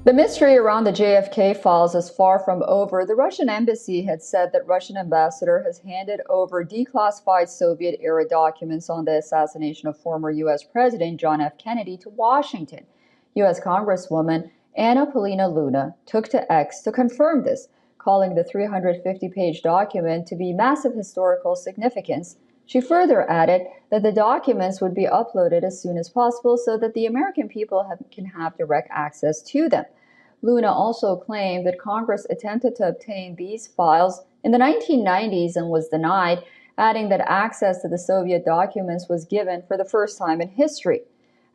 The mystery around the JFK files is far from over. The Russian embassy had said that Russian ambassador has handed over declassified Soviet-era documents on the assassination of former U.S. President John F. Kennedy to Washington. U.S. Congresswoman Paulina took to X to confirm this, calling the 350-page document to be massive historical significance. She further added that the documents would be uploaded as soon as possible so that the American people can have direct access to them. Luna also claimed that Congress attempted to obtain these files in the 1990s and was denied, adding that access to the Soviet documents was given for the first time in history.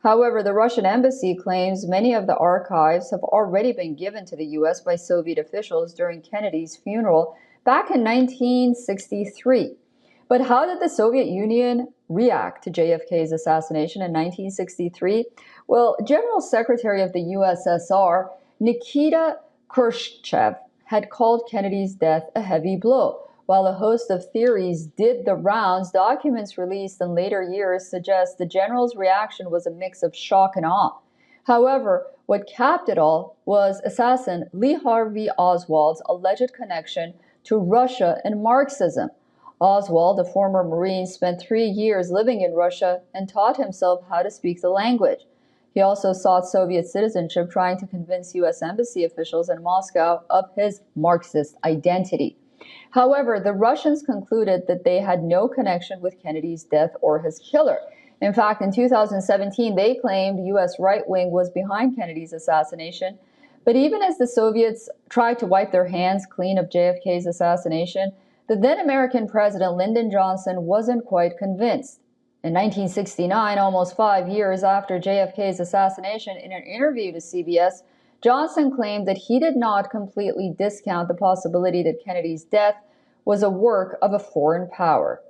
However, the Russian embassy claims many of the archives have already been given to the U.S. by Soviet officials during Kennedy's funeral back in 1963. But how did the Soviet Union react to JFK's assassination in 1963? Well, General Secretary of the USSR, Nikita Khrushchev, had called Kennedy's death a heavy blow. While a host of theories did the rounds, documents released in later years suggest the general's reaction was a mix of shock and awe. However, what capped it all was assassin Lee Harvey Oswald's alleged connection to Russia and Marxism. Oswald, a former Marine, spent 3 years living in Russia and taught himself how to speak the language. He also sought Soviet citizenship, trying to convince U.S. embassy officials in Moscow of his Marxist identity. However, the Russians concluded that they had no connection with Kennedy's death or his killer. In fact, in 2017, they claimed U.S. right wing was behind Kennedy's assassination. But even as the Soviets tried to wipe their hands clean of JFK's assassination, the then American President Lyndon Johnson wasn't quite convinced. In 1969, almost 5 years after JFK's assassination, in an interview to CBS, Johnson claimed that he did not completely discount the possibility that Kennedy's death was a work of a foreign power.